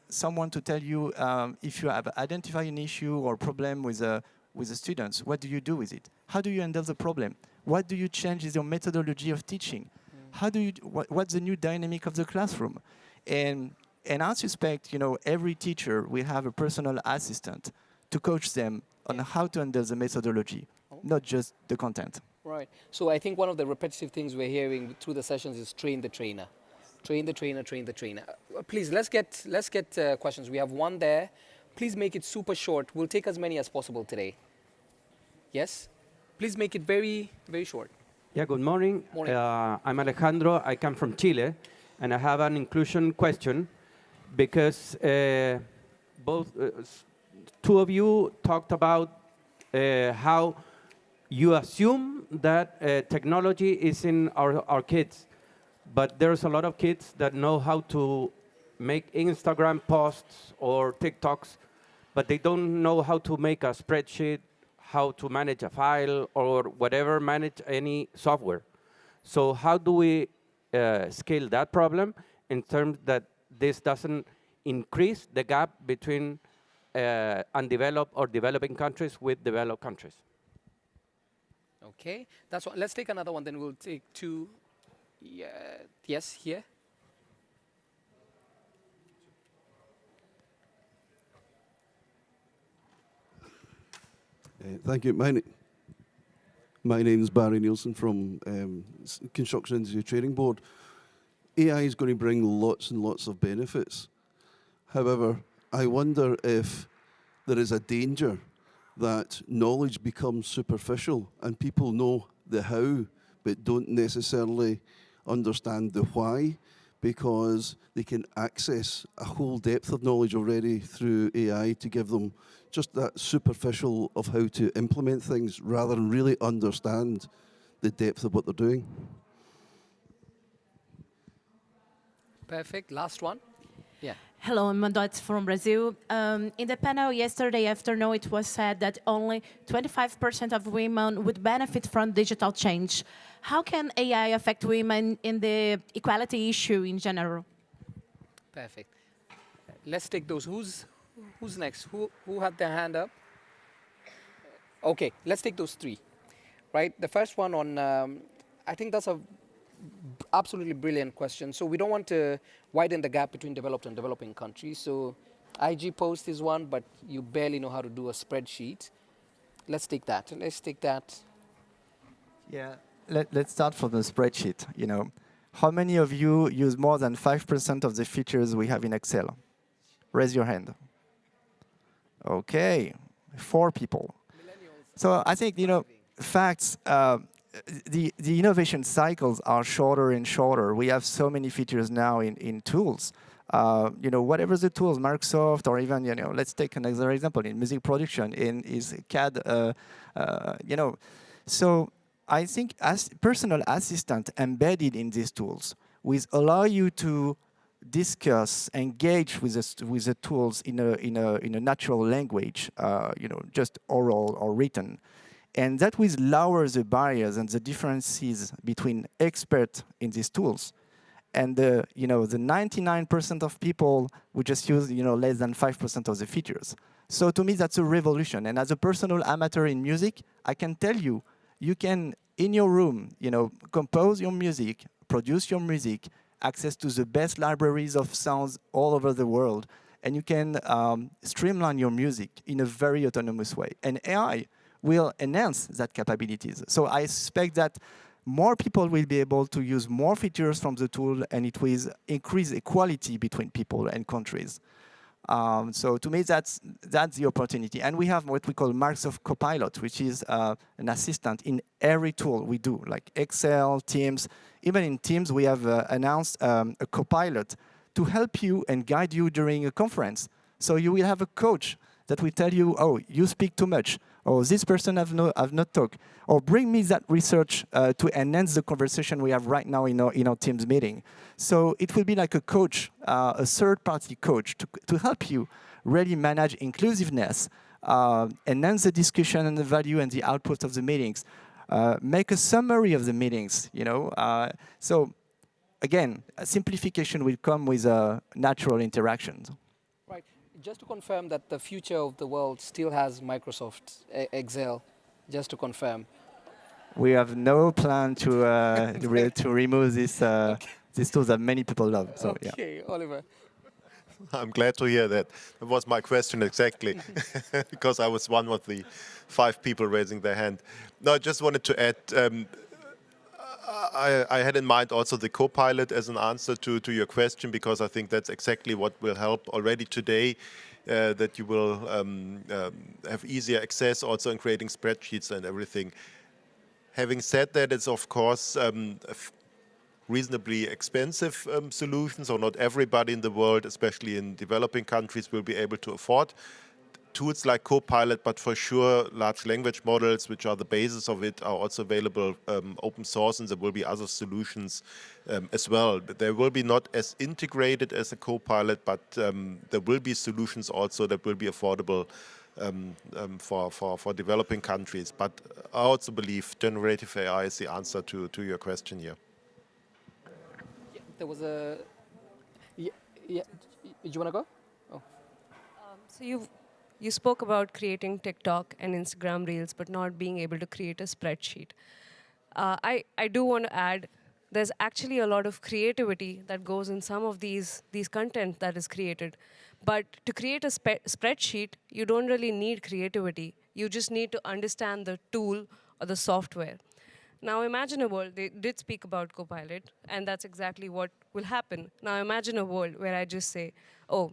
someone to tell you if you have identified an issue or problem with the students. What do you do with it? How do you handle the problem? What do you change is your methodology of teaching? How do you? What's the new dynamic of the classroom? And I suspect every teacher will have a personal assistant to coach them on how to handle the methodology, not just the content. Right. So I think one of the repetitive things we're hearing through the sessions is train the trainer. Train the trainer, train the trainer. Please, let's get questions. We have one there. Please make it super short. We'll take as many as possible today. Yes? Please make it very, very short. Yeah, good morning. Morning. I'm Alejandro. I come from Chile, and I have an inclusion question because two of you talked about how you assume that technology is in our kids. But there's a lot of kids that know how to make Instagram posts or TikToks, but they don't know how to make a spreadsheet, how to manage a file, or whatever, manage any software. So how do we scale that problem in terms that this doesn't increase the gap between undeveloped or developing countries with developed countries? Okay, that's one. Let's take another one, then we'll take two. Yeah. Yes, here. Thank you. My name is Barry Nielsen from Construction Industry Trading Board. AI is going to bring lots and lots of benefits. However, I wonder if there is a danger that knowledge becomes superficial and people know the how, but don't necessarily understand the why, because they can access a whole depth of knowledge already through AI to give them just that superficial of how to implement things rather than really understand the depth of what they're doing. Perfect. Last one. Yeah. Hello, I'm Mandotes from Brazil. In the panel yesterday afternoon, it was said that only 25% of women would benefit from digital change. How can AI affect women in the equality issue in general? Perfect. Let's take those. Who's next? Who had their hand up? Okay, let's take those three. Right. The first one on. I think that's a absolutely brilliant question. So we don't want to widen the gap between developed and developing countries. So IG post is one, but you barely know how to do a spreadsheet. Let's take that. Yeah. Let's start from the spreadsheet. How many of you use more than 5% of the features we have in Excel? Raise your hand. Okay, 4 people. So I think, facts, the innovation cycles are shorter and shorter. We have so many features now in tools. Whatever the tools, Microsoft, or even, let's take another example in music production, is CAD, So I think as personal assistant embedded in these tools will allow you to discuss, engage with the tools in a natural language, just oral or written. And that will lower the barriers and the differences between experts in these tools and the 99% of people who just use less than 5% of the features. So to me, that's a revolution. And as a personal amateur in music, I can tell you, you can, in your room, compose your music, produce your music, access to the best libraries of sounds all over the world, and you can streamline your music in a very autonomous way. And AI will enhance that capabilities. So I suspect that more people will be able to use more features from the tool, and it will increase equality between people and countries. So to me, that's the opportunity. And we have what we call Microsoft Copilot, which is an assistant in every tool we do, like Excel, Teams. Even in Teams, we have announced a Copilot to help you and guide you during a conference. So you will have a coach that will tell you, oh, you speak too much, or this person have not talked, or bring me that research to enhance the conversation we have right now in our Teams meeting. So it will be like a coach, a third-party coach to help you really manage inclusiveness, enhance the discussion and the value and the output of the meetings, make a summary of the meetings, So again, simplification will come with natural interactions. Right. Just to confirm that the future of the world still has Microsoft Excel, just to confirm. We have no plan to remove this these tools that many people love. So okay, yeah. Oliver. I'm glad to hear that. That was my question exactly, because I was one of the 5 people raising their hand. No, I just wanted to add, I had in mind also the Copilot as an answer to your question, because I think that's exactly what will help already today, that you will have easier access also in creating spreadsheets and everything. Having said that, it's of course reasonably expensive solution, so not everybody in the world, especially in developing countries, will be able to afford tools like Copilot, but for sure large language models, which are the basis of it, are also available open source, and there will be other solutions as well. But they will be not as integrated as a Copilot, but there will be solutions also that will be affordable for developing countries. But I also believe generative AI is the answer to your question here. There was a... Yeah. Do you want to go? Oh. So you spoke about creating TikTok and Instagram Reels, but not being able to create a spreadsheet. I do want to add, there's actually a lot of creativity that goes in some of these content that is created. But to create a spreadsheet, you don't really need creativity. You just need to understand the tool or the software. Now imagine a world, they did speak about Copilot, and that's exactly what will happen. Now imagine a world where I just say, oh,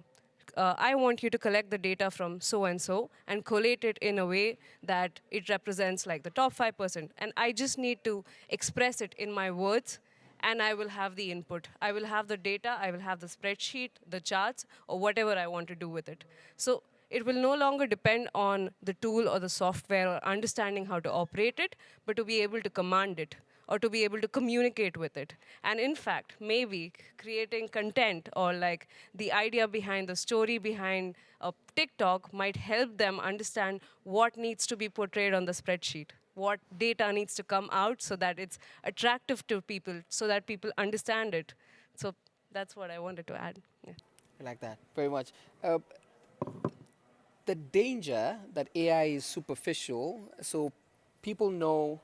I want you to collect the data from so-and-so and collate it in a way that it represents like the top 5%. And I just need to express it in my words, and I will have the input. I will have the data, I will have the spreadsheet, the charts, or whatever I want to do with it. So it will no longer depend on the tool or the software or understanding how to operate it, but to be able to command it or to be able to communicate with it. And in fact, maybe creating content or like the idea behind the story behind a TikTok might help them understand what needs to be portrayed on the spreadsheet, what data needs to come out so that it's attractive to people, so that people understand it. So that's what I wanted to add. Yeah. I like that very much. The danger that AI is superficial, so people know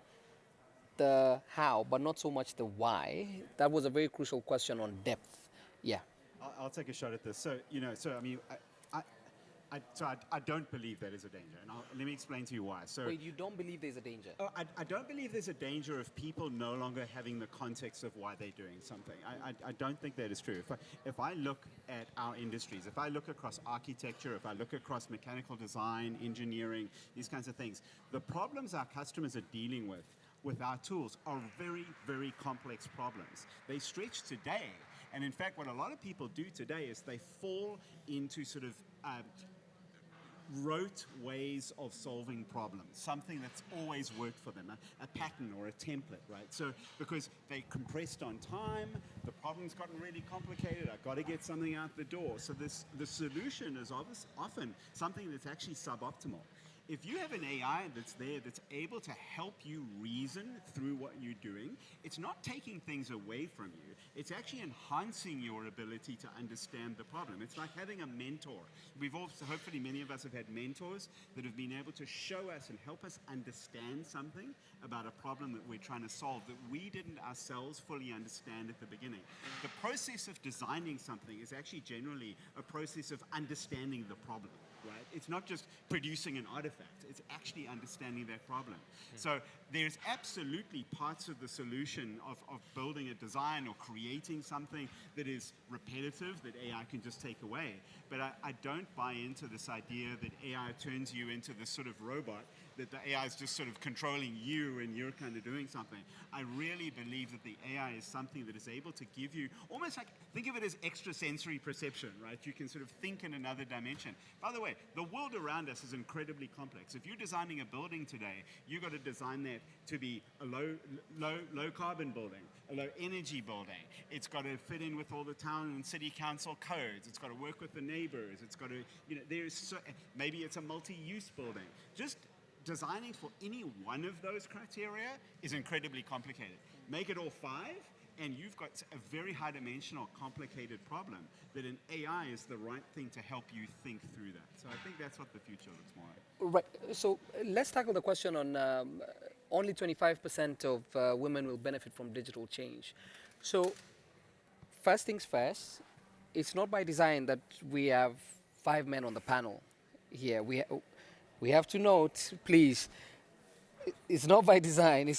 the how, but not so much the why. That was a very crucial question on depth. Yeah. I'll take a shot at this. So, I mean, I don't believe that is a danger, and let me explain to you why. So, wait, you don't believe there's a danger? I don't believe there's a danger of people no longer having the context of why they're doing something. I don't think that is true. If I look at our industries, if I look across architecture, if I look across mechanical design, engineering, these kinds of things, the problems our customers are dealing with our tools are very, very complex problems. They stretch today, and in fact, what a lot of people do today is they fall into sort of rote ways of solving problems, something that's always worked for them, a pattern or a template, right? So because they compressed on time, the problem's gotten really complicated, I've got to get something out the door. So the solution is often something that's actually suboptimal. If you have an AI that's there that's able to help you reason through what you're doing, it's not taking things away from you. It's actually enhancing your ability to understand the problem. It's like having a mentor. We've also, hopefully many of us have had mentors that have been able to show us and help us understand something about a problem that we're trying to solve that we didn't ourselves fully understand at the beginning. The process of designing something is actually generally a process of understanding the problem. Right? It's not just producing an artifact, it's actually understanding that problem. So there's absolutely parts of the solution of building a design or creating something that is repetitive, that AI can just take away. But I don't buy into this idea that AI turns you into this sort of robot, that the AI is just sort of controlling you and you're kind of doing something. I really believe that the AI is something that is able to give you, almost like, think of it as extrasensory perception, right? You can sort of think in another dimension. By the way, the world around us is incredibly complex. If you're designing a building today, you've got to design that to be a low carbon building, a low energy building. It's got to fit in with all the town and city council codes. It's got to work with the neighbors. It's got to, maybe it's a multi-use building. Just designing for any one of those criteria is incredibly complicated. Make it all 5, and you've got a very high-dimensional, complicated problem that an AI is the right thing to help you think through that. So I think that's what the future looks more like. Right. So let's tackle the question on only 25% of women will benefit from digital change. So first things first, it's not by design that we have 5 men on the panel here. We have to note, please, it's not by design,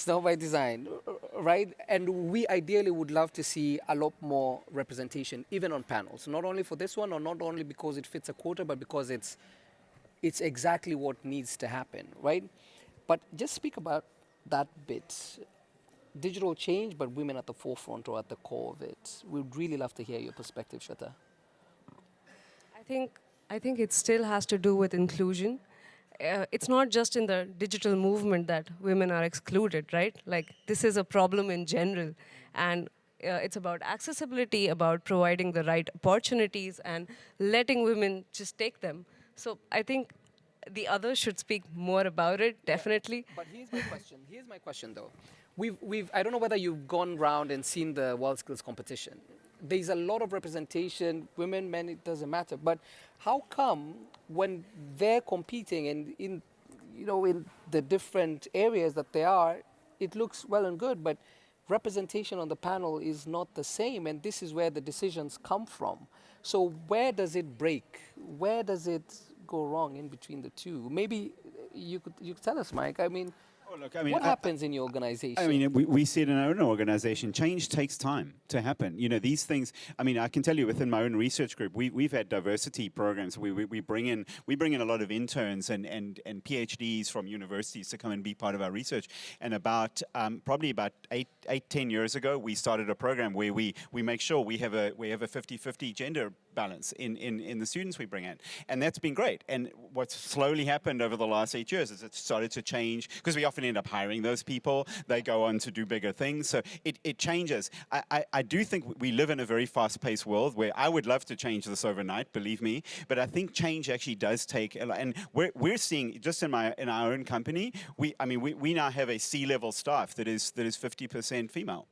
right? And we ideally would love to see a lot more representation, even on panels, not only for this one, or not only because it fits a quota, but because it's exactly what needs to happen, right? But just speak about that bit. Digital change, but women at the forefront or at the core of it. We'd really love to hear your perspective, Shweta. I think it still has to do with inclusion. It's not just in the digital movement that women are excluded, right? Like, this is a problem in general. And it's about accessibility, about providing the right opportunities and letting women just take them. So I think the others should speak more about it, definitely. Yeah, but here's my question though. I don't know whether you've gone round and seen the WorldSkills competition. There's a lot of representation, women, men, it doesn't matter. But how come when they're competing and in the different areas that they are, it looks well and good, but representation on the panel is not the same, and this is where the decisions come from. So where does it break? Where does it go wrong in between the two? Maybe you could tell us, Mike. What happens in your organization? I mean, we see it in our own organization. Change takes time to happen. These things, I can tell you within my own research group, we've had diversity programs. We bring in a lot of interns and PhDs from universities to come and be part of our research. And probably about 10 years ago, we started a program where we make sure we have a 50-50 gender balance in the students we bring in. And that's been great. And what's slowly happened over the last 8 years is it's started to change, because we often end up hiring those people. They go on to do bigger things. So it changes. I do think we live in a very fast-paced world where I would love to change this overnight, believe me. But I think change actually does take a lot. And we're seeing, just in our own company, we now have a C-level staff that is 50% female.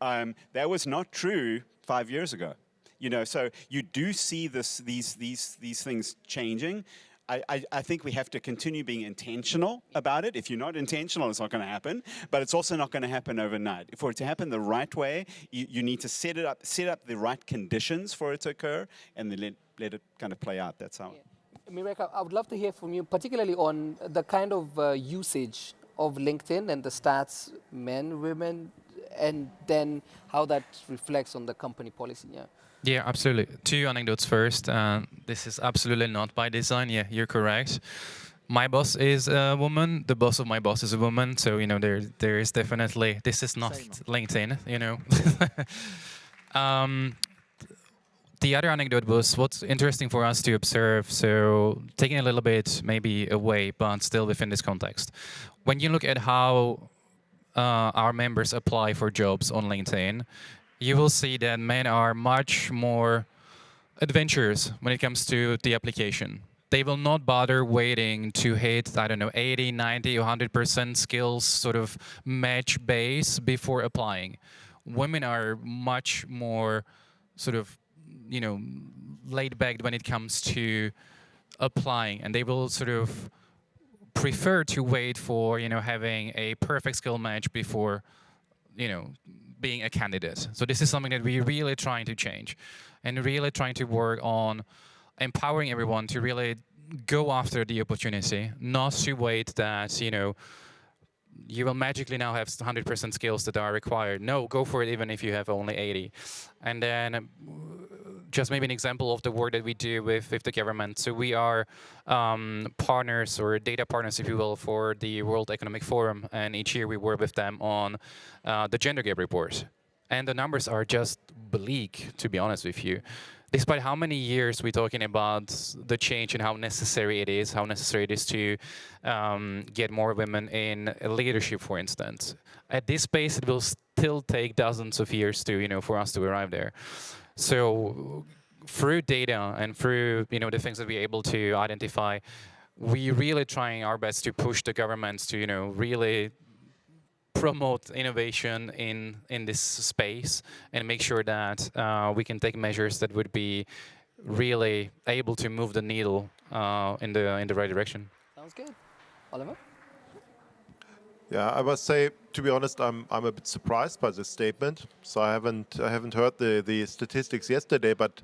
That was not true 5 years ago. So you do see these things changing. I think we have to continue being intentional about it. If you're not intentional, it's not going to happen. But it's also not going to happen overnight. For it to happen the right way, you need to set up the right conditions for it to occur, and then let it kind of play out. That's how. Yeah. Mireka, I would love to hear from you, particularly on the kind of usage of LinkedIn and the stats, men, women, and then how that reflects on the company policy. Yeah. Yeah, absolutely. 2 anecdotes first. This is absolutely not by design. Yeah, you're correct. My boss is a woman. The boss of my boss is a woman. So, there is definitely, this is not LinkedIn, the other anecdote was what's interesting for us to observe. So taking a little bit maybe away, but still within this context. When you look at how our members apply for jobs on LinkedIn, you will see that men are much more adventurous when it comes to the application. They will not bother waiting to hit, I don't know, 80, 90, or 100% skills sort of match base before applying. Women are much more sort of, you know, laid back when it comes to applying, and they will sort of prefer to wait for, you know, having a perfect skill match before, you know, being a candidate. So this is something that we're really trying to change, and really trying to work on empowering everyone to really go after the opportunity, not to wait that, you know, you will magically now have 100% skills that are required. No, go for it even if you have only 80. And then just maybe an example of the work that we do with the government. So we are partners, or data partners, if you will, for the World Economic Forum. And each year we work with them on the gender gap report. And the numbers are just bleak, to be honest with you. Despite how many years we're talking about the change and how necessary it is to get more women in leadership, for instance. At this pace, it will still take dozens of years to, you know, for us to arrive there. So through data and through, you know, the things that we're able to identify, we're really trying our best to push the governments to, you know, really promote innovation in this space and make sure that we can take measures that would be really able to move the needle in the right direction. Sounds good. Oliver? Yeah, I must say, to be honest, I'm a bit surprised by this statement. So I haven't heard the statistics yesterday, but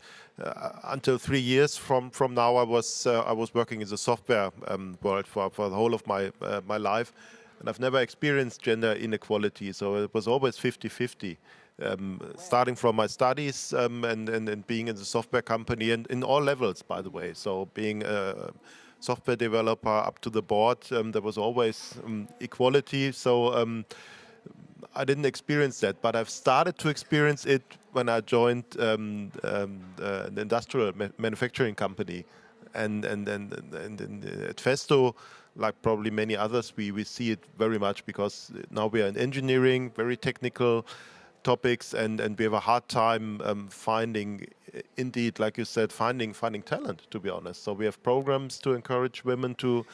until 3 years from now, I was working in the software world for the whole of my life. And I've never experienced gender inequality, so it was always 50-50. Starting from my studies and being in the software company, and in all levels, by the way. So being a software developer up to the board, there was always equality. So I didn't experience that, but I've started to experience it when I joined an industrial manufacturing company. And at Festo, like probably many others, we see it very much because now we are in engineering, very technical topics, and we have a hard time finding, indeed, like you said, finding talent, to be honest. So we have programs to encourage women to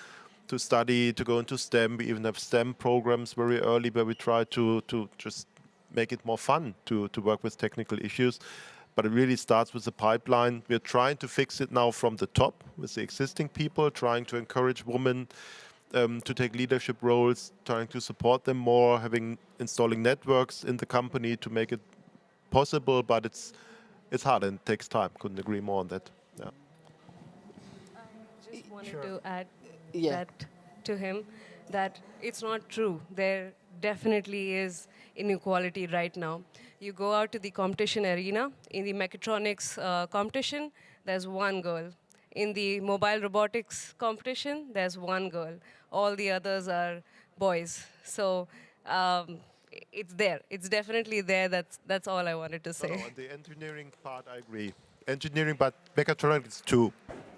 study, to go into STEM. We even have STEM programs very early where we try to just make it more fun to work with technical issues. But it really starts with the pipeline. We're trying to fix it now from the top with the existing people, trying to encourage women to take leadership roles, trying to support them more, installing networks in the company to make it possible. But it's hard and it takes time. Couldn't agree more on that. Yeah. Just wanted to add that to him, that it's not true. There definitely is inequality right now. You go out to the competition arena, in the mechatronics competition, there's one girl. In the mobile robotics competition, there's one girl. All the others are boys. So it's there. It's definitely there. That's all I wanted to say. No, on the engineering part, I agree. Engineering, but mechatronics, 2.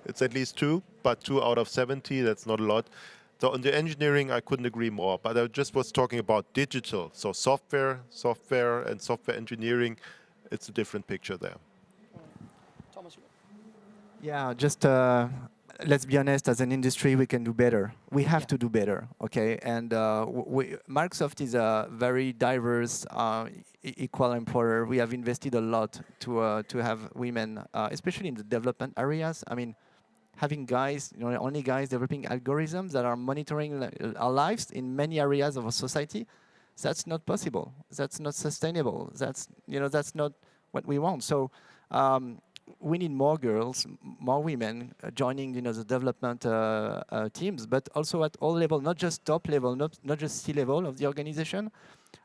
It's at least 2, but 2 out of 70, that's not a lot. So on the engineering, I couldn't agree more. But I just was talking about digital. So software, and software engineering, it's a different picture there. Thomas? Yeah, just let's be honest, as an industry, we can do better. We have to do better, okay? And Microsoft is a very diverse, equal employer. We have invested a lot to have women, especially in the development areas. I mean, having guys, only guys developing algorithms that are monitoring our lives in many areas of our society, that's not possible. That's not sustainable. That's not what we want. So we need more girls, more women joining, the development teams, but also at all levels, not just top level, not just C-level of the organization.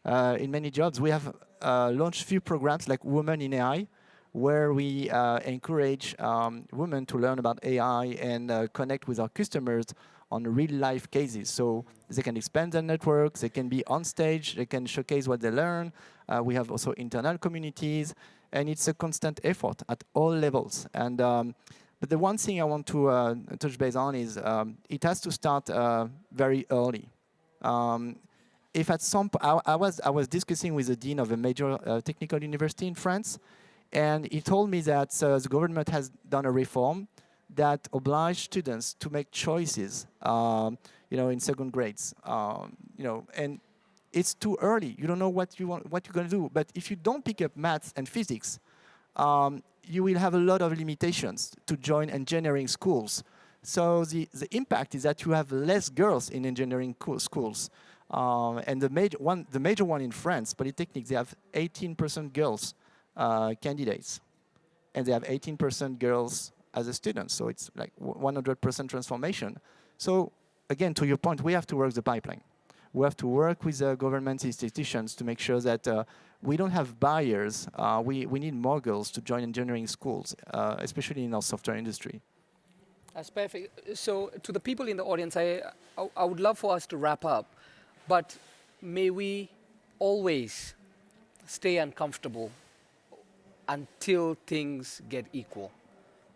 In many jobs, we have launched few programs like Women in AI, where we encourage women to learn about AI and connect with our customers on real-life cases. So they can expand their networks, they can be on stage, they can showcase what they learn. We have also internal communities, and it's a constant effort at all levels. And but the one thing I want to touch base on is it has to start very early. If at some I was discussing with the dean of a major technical university in France, and he told me that the government has done a reform that obliged students to make choices, in second grades, and it's too early. You don't know what you're going to do. But if you don't pick up maths and physics, you will have a lot of limitations to join engineering schools. So the impact is that you have less girls in engineering schools. And the major one in France, Polytechnic, they have 18% girls candidates, and they have 18% girls as a student. So it's like 100% transformation. So again, to your point, we have to work the pipeline. We have to work with government institutions to make sure that we don't have barriers. We need more girls to join engineering schools, especially in our software industry. That's perfect. So to the people in the audience, I would love for us to wrap up, but may we always stay uncomfortable until things get equal,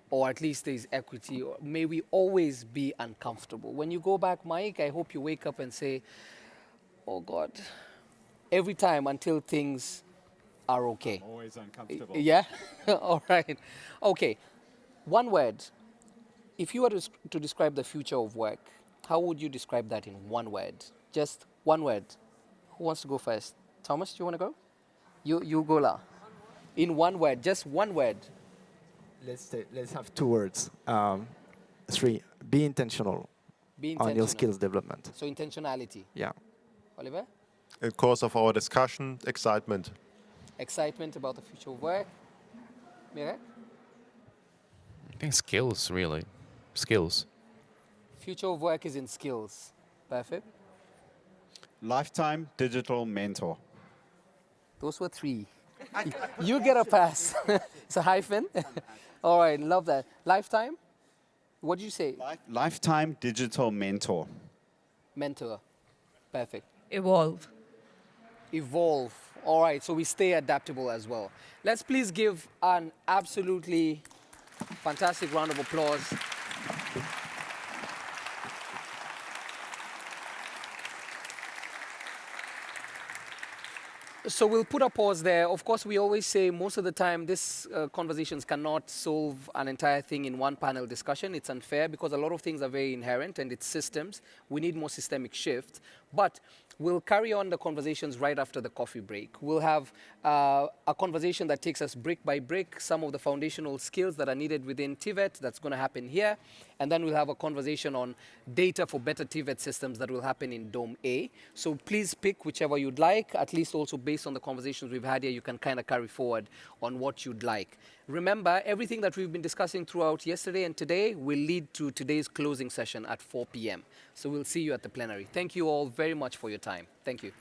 or at least there's equity, or may we always be uncomfortable. When you go back, Mike, I hope you wake up and say, oh God, every time until things are okay. Always uncomfortable. Yeah? All right. Okay. One word. If you were to describe the future of work, how would you describe that in one word? Just one word. Who wants to go first? Thomas, do you want to go? You go la. In one word, just one word. Let's have 2 words. 3. Be intentional. Be intentional on your skills development. So intentionality. Yeah. Oliver? In course of our discussion, excitement. Excitement about the future of work. Mirek? I think skills, really. Skills. Future of work is in skills. Perfect. Lifetime digital mentor. Those were 3. You get a pass. It's a hyphen. All right, love that. Lifetime? What did you say? Lifetime digital mentor. Mentor. Perfect. Evolve. Evolve. All right, so we stay adaptable as well. Let's please give an absolutely fantastic round of applause. So we'll put a pause there. Of course, we always say most of the time these conversations cannot solve an entire thing in one panel discussion. It's unfair because a lot of things are very inherent and it's systems. We need more systemic shift. But we'll carry on the conversations right after the coffee break. We'll have a conversation that takes us brick by brick, some of the foundational skills that are needed within TVET. That's going to happen here. And then we'll have a conversation on data for better TVET systems that will happen in Dome A. So please pick whichever you'd like, at least also based on the conversations we've had here, you can kind of carry forward on what you'd like. Remember, everything that we've been discussing throughout yesterday and today will lead to today's closing session at 4 p.m. So we'll see you at the plenary. Thank you all very much for your time. Thank you.